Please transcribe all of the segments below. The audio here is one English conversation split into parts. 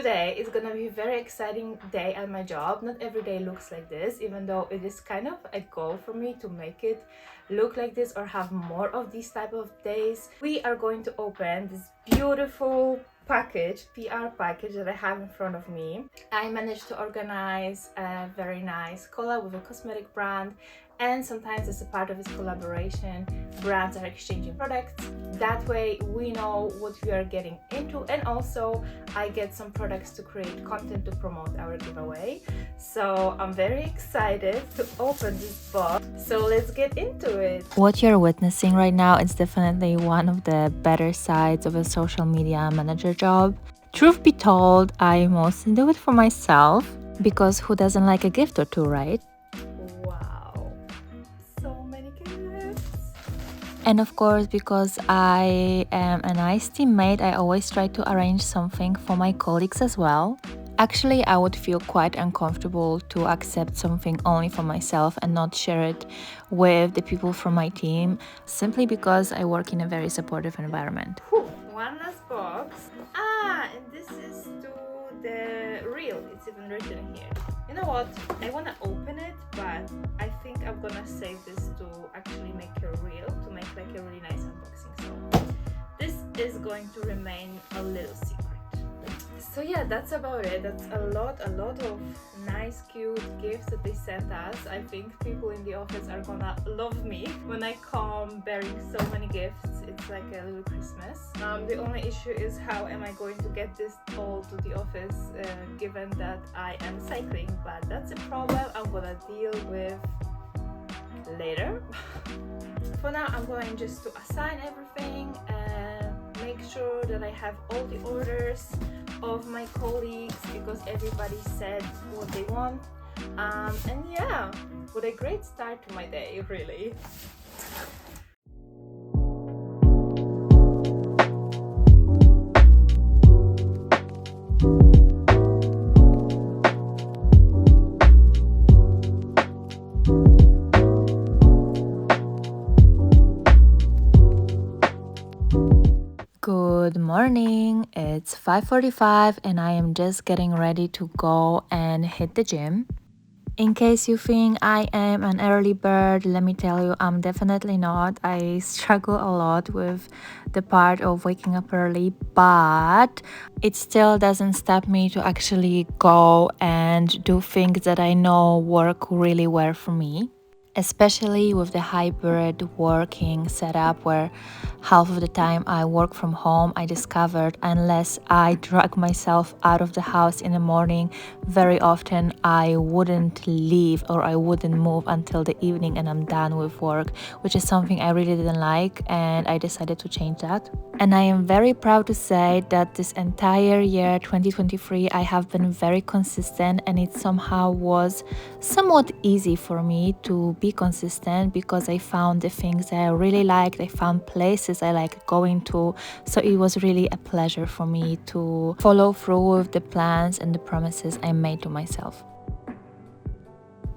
Today is gonna be a very exciting day at my job. Not every day looks like this, even though it is kind of a goal for me to make it look like this or have more of these type of days. We are going to open this beautiful package, PR package that I have in front of me. I managed to organize a very nice collab with a cosmetic brand, and sometimes as a part of this collaboration, brands are exchanging products. That way we know what we are getting into, and also I get some products to create content to promote our giveaway. So I'm very excited to open this box. So let's get into it. What you're witnessing right now is definitely one of the better sides of a social media manager job. Truth be told, I mostly do it for myself because who doesn't like a gift or two, right? Wow, so many gifts. And of course, because I am a nice teammate, I always try to arrange something for my colleagues as well. Actually, I would feel quite uncomfortable to accept something only for myself and not share it with the people from my team, simply because I work in a very supportive environment. Whew, one last box. And this is to the reel. It's even written here. You know what? I want to open it, but I think I'm gonna save this to actually make a reel, to make like a really nice unboxing. So this is going to remain a little secret. So yeah, that's about it. That's a lot of nice cute gifts that they sent us. I think people in the office are gonna love me when I come bearing so many gifts. It's like a little Christmas. The only issue is how am I going to get this all to the office given that I am cycling, but that's a problem I'm gonna deal with later. For now, I'm going just to assign everything and make sure that I have all the orders of my colleagues because everybody said what they want. And yeah, what a great start to my day, really. Good morning, it's 5:45 and I am just getting ready to go and hit the gym. In case you think I am an early bird, let me tell you, I'm definitely not. I struggle a lot with the part of waking up early, but it still doesn't stop me to actually go and do things that I know work really well for me. Especially with the hybrid working setup where half of the time I work from home, I discovered unless I drag myself out of the house in the morning, very often I wouldn't leave or I wouldn't move until the evening and I'm done with work, which is something I really didn't like, and I decided to change that. And I am very proud to say that this entire year 2023 I have been very consistent, and it somehow was somewhat easy for me to be consistent because I found the things that I really liked. I found places I like going to, so it was really a pleasure for me to follow through with the plans and the promises I made to myself.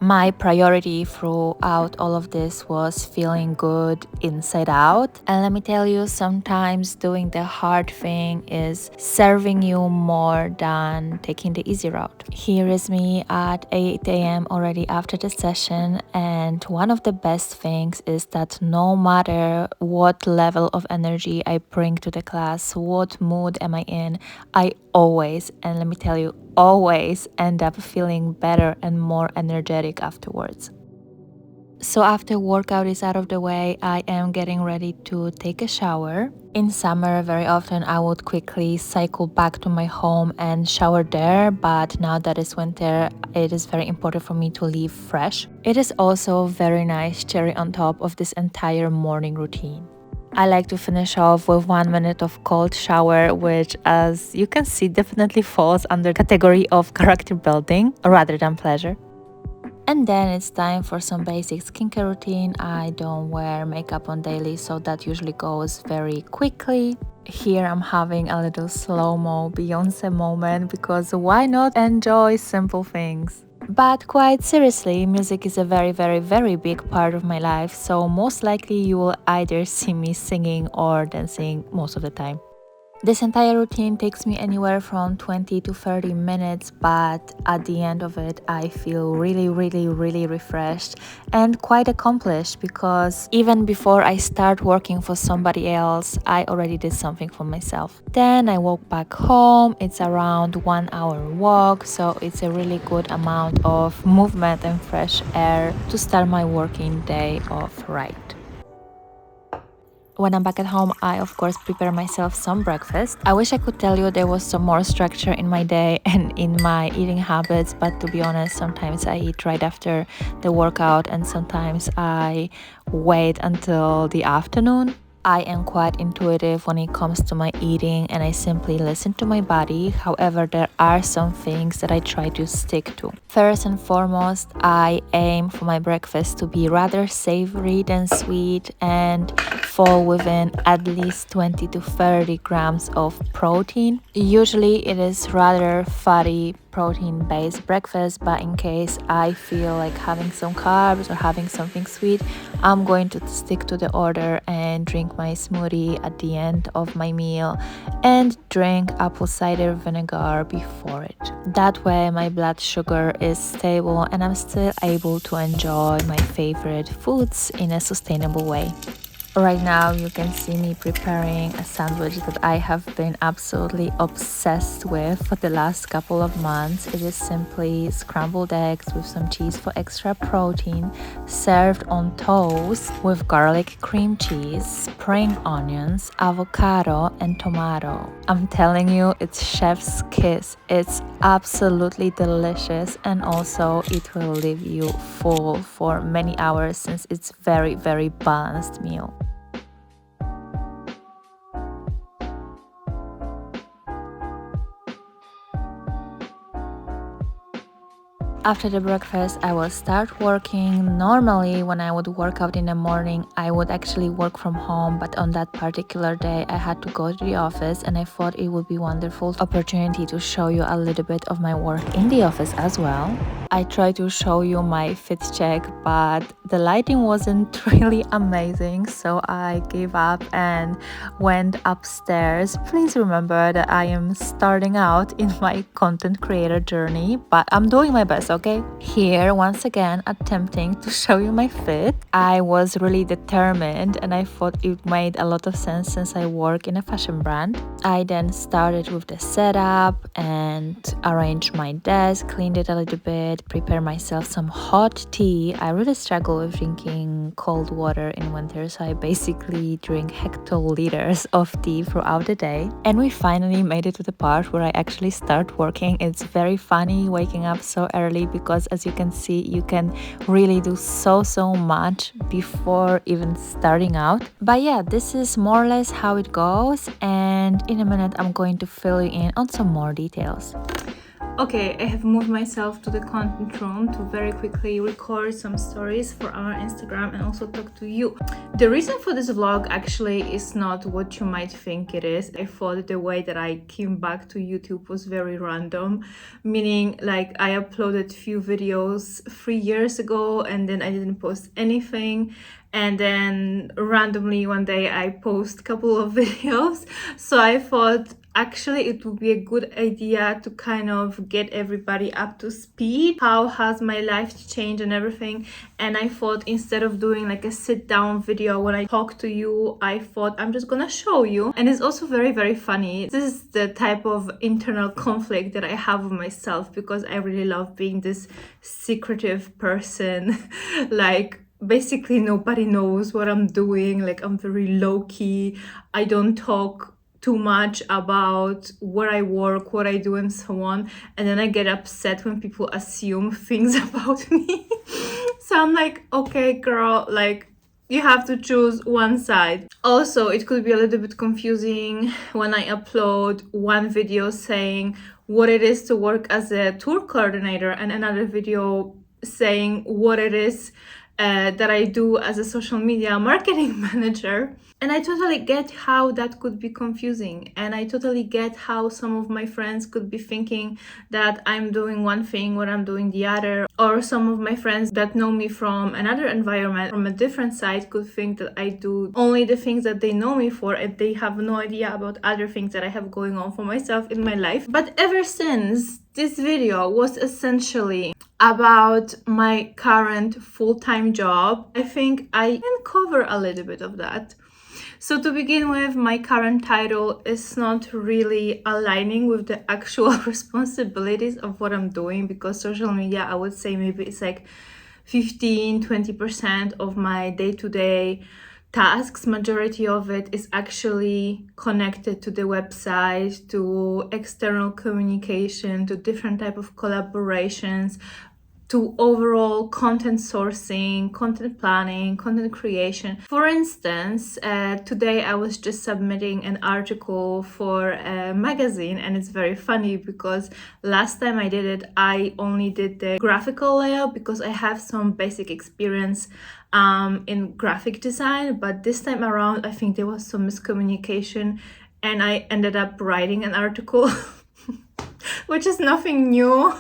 My priority throughout all of this was feeling good inside out. And let me tell you, sometimes doing the hard thing is serving you more than taking the easy route. Here is me at 8 a.m. already after the session. And one of the best things is that no matter what level of energy I bring to the class, what mood am I in, I always, and let me tell you, always end up feeling better and more energetic afterwards. So after workout is out of the way, I am getting ready to take a shower. In summer, very often I would quickly cycle back to my home and shower there, but now that it's winter, it is very important for me to leave fresh. It is also very nice cherry on top of this entire morning routine. I like to finish off with 1 minute of cold shower, which, as you can see, definitely falls under category of character building rather than pleasure. And then it's time for some basic skincare routine. I don't wear makeup on daily, so that usually goes very quickly. Here I'm having a little slow-mo Beyonce moment because why not enjoy simple things? But quite seriously, music is a very big part of my life, so most likely you will either see me singing or dancing most of the time. This entire routine takes me anywhere from 20 to 30 minutes, but at the end of it, I feel really refreshed and quite accomplished because even before I start working for somebody else, I already did something for myself. Then I walk back home. It's around 1 hour walk, so it's a really good amount of movement and fresh air to start my working day off right. When I'm back at home, I of course prepare myself some breakfast. I wish I could tell you there was some more structure in my day and in my eating habits, but to be honest, sometimes I eat right after the workout and sometimes I wait until the afternoon. I am quite intuitive when it comes to my eating and I simply listen to my body. However, there are some things that I try to stick to. First and foremost, I aim for my breakfast to be rather savory than sweet and fall within at least 20 to 30 grams of protein. Usually it is rather fatty protein based breakfast, but in case I feel like having some carbs or having something sweet, I'm going to stick to the order and drink my smoothie at the end of my meal and drink apple cider vinegar before it. That way my blood sugar is stable and I'm still able to enjoy my favorite foods in a sustainable way. Right now you can see me preparing a sandwich that I have been absolutely obsessed with for the last couple of months. It is simply scrambled eggs with some cheese for extra protein, served on toast with garlic cream cheese, spring onions, avocado and tomato. I'm telling you, it's chef's kiss. It's absolutely delicious and also it will leave you full for many hours since it's very balanced meal. After the breakfast, I will start working. Normally, when I would work out in the morning, I would actually work from home, but on that particular day, I had to go to the office and I thought it would be a wonderful opportunity to show you a little bit of my work in the office as well. I tried to show you my fit check, but the lighting wasn't really amazing, so I gave up and went upstairs. Please remember that I am starting out in my content creator journey, but I'm doing my best, okay? Here, once again, attempting to show you my fit. I was really determined and I thought it made a lot of sense since I work in a fashion brand. I then started with the setup and arranged my desk, cleaned it a little bit, prepare myself some hot tea. I really struggle with drinking cold water in winter, so I basically drink hectoliters of tea throughout the day. And we finally made it to the part where I actually start working. It's very funny waking up so early because as you can see, you can really do so much before even starting out. But yeah, this is more or less how it goes, and in a minute I'm going to fill you in on some more details. Okay, I have moved myself to the content room to very quickly record some stories for our Instagram and also talk to you. The reason for this vlog actually is not what you might think it is. I thought the way that I came back to YouTube was very random, meaning like I uploaded few videos 3 years ago and then I didn't post anything. And then randomly one day I post a couple of videos. So I thought actually it would be a good idea to kind of get everybody up to speed. How has my life changed and everything? And I thought instead of doing like a sit down video when I talk to you, I thought I'm just gonna show you. And it's also very funny. This is the type of internal conflict that I have with myself because I really love being this secretive person. Like basically nobody knows what I'm doing. Like I'm very low key. I don't talk too much about where I work, what I do and so on, and then I get upset when people assume things about me. So I'm like, okay girl, like you have to choose one side. Also, it could be a little bit confusing when I upload one video saying what it is to work as a tour coordinator and another video saying what it is that I do as a social media marketing manager. And I totally get how that could be confusing. And I totally get how some of my friends could be thinking that I'm doing one thing when I'm doing the other. Or some of my friends that know me from another environment, from a different side, could think that I do only the things that they know me for, and they have no idea about other things that I have going on for myself in my life. But ever since this video was essentially about my current full-time job, I think I can cover a little bit of that. So to begin with, my current title is not really aligning with the actual responsibilities of what I'm doing, because social media, I would say maybe it's like 15-20% of my day-to-day tasks. Majority of it is actually connected to the website, to external communication, to different type of collaborations, to overall content sourcing, content planning, content creation. For instance, today I was just submitting an article for a magazine, and it's very funny because last time I did it, I only did the graphical layout because I have some basic experience in graphic design, but this time around I think there was some miscommunication and I ended up writing an article which is nothing new.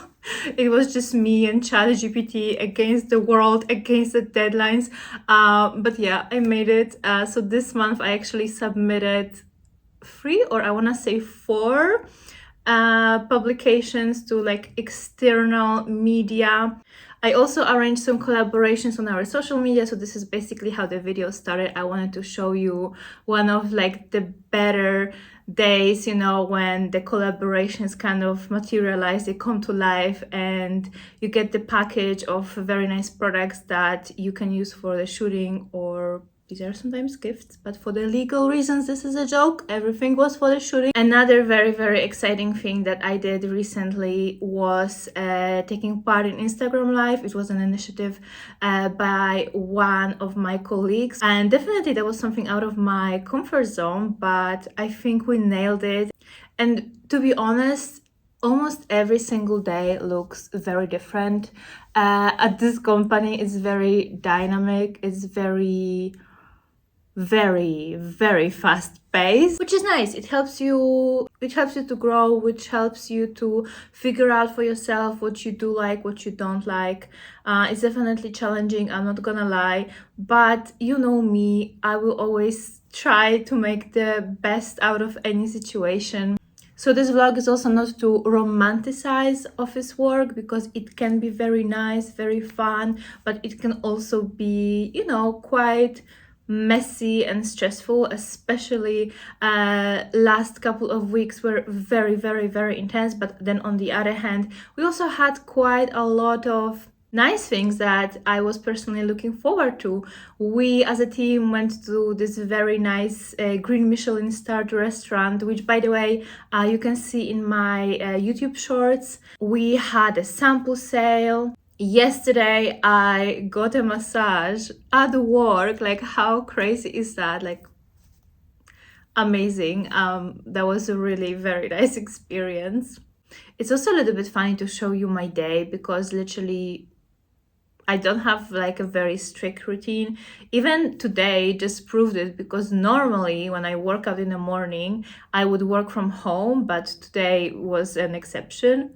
It was just me and ChatGPT against the world, against the deadlines. But yeah, I made it. So this month I actually submitted 3, or I want to say 4 publications to like external media. I also arranged some collaborations on our social media. So this is basically how the video started. I wanted to show you one of like the better days, you know, when the collaborations kind of materialize, they come to life, and you get the package of very nice products that you can use for the shooting, or these are sometimes gifts, but for the legal reasons, this is a joke. Everything was for the shooting. Another very exciting thing that I did recently was taking part in Instagram Live. It was an initiative by one of my colleagues, and definitely that was something out of my comfort zone, but I think we nailed it. And to be honest, almost every single day looks very different. At this company, it's very dynamic. It's very fast paced, which is nice. It helps you to grow, which helps you to figure out for yourself what you do like, what you don't like. It's definitely challenging, I'm not gonna lie, but you know me, I will always try to make the best out of any situation. So this vlog is also not to romanticize office work, because it can be very nice, very fun, but it can also be, you know, quite messy and stressful. Especially last couple of weeks were very intense, but then on the other hand, we also had quite a lot of nice things that I was personally looking forward to. We as a team went to this very nice green Michelin starred restaurant, which by the way you can see in my YouTube shorts. We had a sample sale. Yesterday I got a massage at work. Like, how crazy is that? Like, amazing. That was a really very nice experience. It's also a little bit funny to show you my day, because literally I don't have like a very strict routine. Even today just proved it, because normally when I work out in the morning I would work from home, but today was an exception.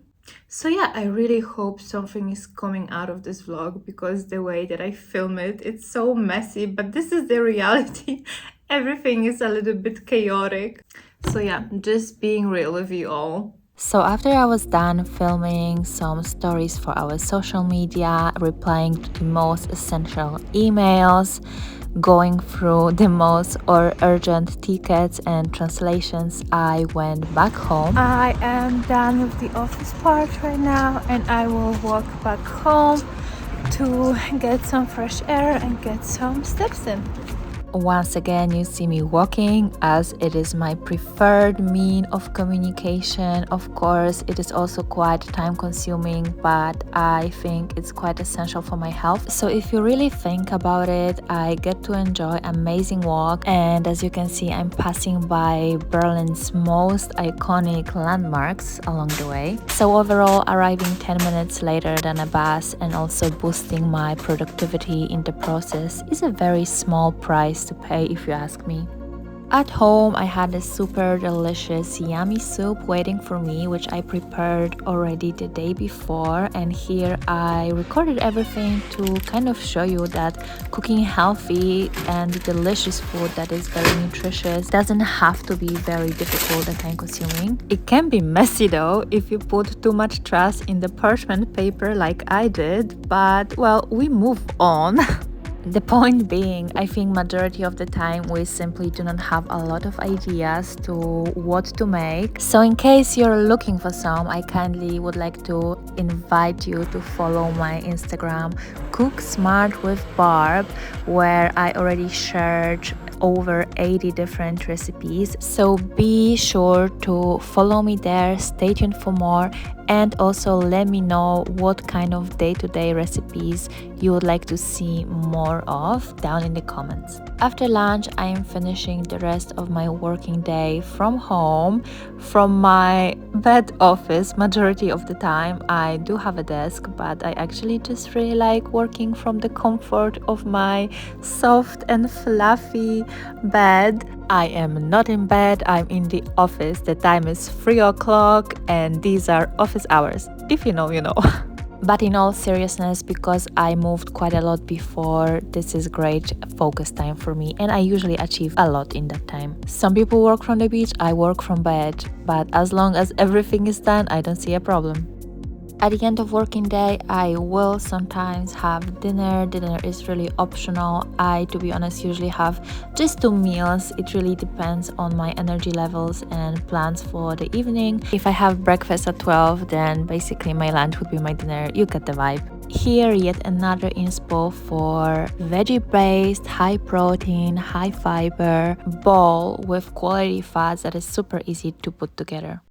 So yeah, I really hope something is coming out of this vlog, because the way that I film it, it's so messy, but this is the reality. Everything is a little bit chaotic. So yeah, just being real with you all. So after I was done filming some stories for our social media, replying to the most essential emails, going through the most urgent tickets and translations, I went back home. I am done with the office part right now, and I will walk back home to get some fresh air and get some steps in. Once again, you see me walking as it is my preferred mean of communication. Of course, it is also quite time consuming, but I think it's quite essential for my health. So if you really think about it, I get to enjoy amazing walk, and as you can see, I'm passing by Berlin's most iconic landmarks along the way. So overall, arriving 10 minutes later than a bus and also boosting my productivity in the process is a very small price to pay, if you ask me. At home, I had a super delicious yummy soup waiting for me, which I prepared already the day before. And here I recorded everything to kind of show you that cooking healthy and delicious food that is very nutritious doesn't have to be very difficult and time consuming. It can be messy though if you put too much trust in the parchment paper like I did, but well, we move on. The point being, I think majority of the time we simply do not have a lot of ideas to what to make. So in case you're looking for some, I kindly would like to invite you to follow my Instagram Cook Smart with Barb, where I already shared over 80 different recipes. So be sure to follow me there, stay tuned for more, and also let me know what kind of day-to-day recipes you would like to see more of down in the comments. After lunch, I am finishing the rest of my working day from home, from my bed office. Majority of the time I do have a desk, but I actually just really like working from the comfort of my soft and fluffy bed. I am not in bed, I'm in the office. The time is 3 o'clock and these are office hours. If you know, you know. But in all seriousness, because I moved quite a lot before, this is great focus time for me, and I usually achieve a lot in that time. Some people work from the beach, I work from bed, but as long as everything is done, I don't see a problem. At the end of working day, I will sometimes have dinner. Dinner is really optional. I, to be honest, usually have just 2 meals. It really depends on my energy levels and plans for the evening. If I have breakfast at 12, then basically my lunch would be my dinner. You get the vibe. Here, yet another inspo for veggie-based, high protein, high fiber bowl with quality fats that is super easy to put together.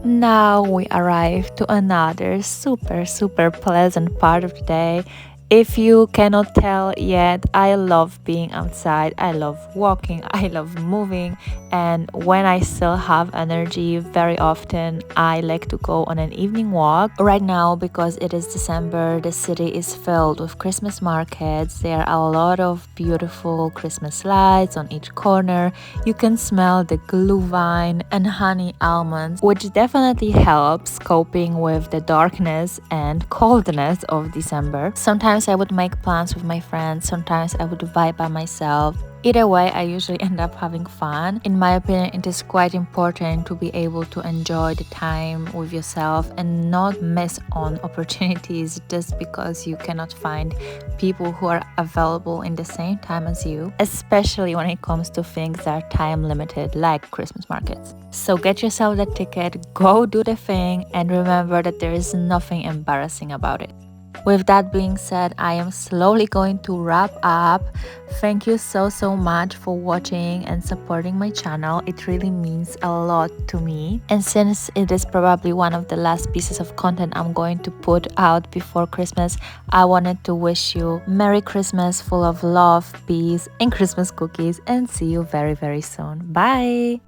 Now we arrive to another super pleasant part of the day. If you cannot tell yet, I love being outside, I love walking, I love moving, and when I still have energy, very often I like to go on an evening walk. Right now, because it is December, the city is filled with Christmas markets. There are a lot of beautiful Christmas lights on each corner. You can smell the glühwein and honey almonds, which definitely helps coping with the darkness and coldness of December. Sometimes I would make plans with my friends, sometimes I would vibe by myself. Either way, I usually end up having fun. In my opinion, it is quite important to be able to enjoy the time with yourself and not miss on opportunities just because you cannot find people who are available in the same time as you, especially when it comes to things that are time limited like Christmas markets. So get yourself that ticket, go do the thing, and remember that there is nothing embarrassing about it. With that being said, I am slowly going to wrap up. Thank you so much for watching and supporting my channel. It really means a lot to me. And since it is probably one of the last pieces of content I'm going to put out before Christmas, I wanted to wish you Merry Christmas, full of love, peace, and Christmas cookies, and see you very soon. Bye!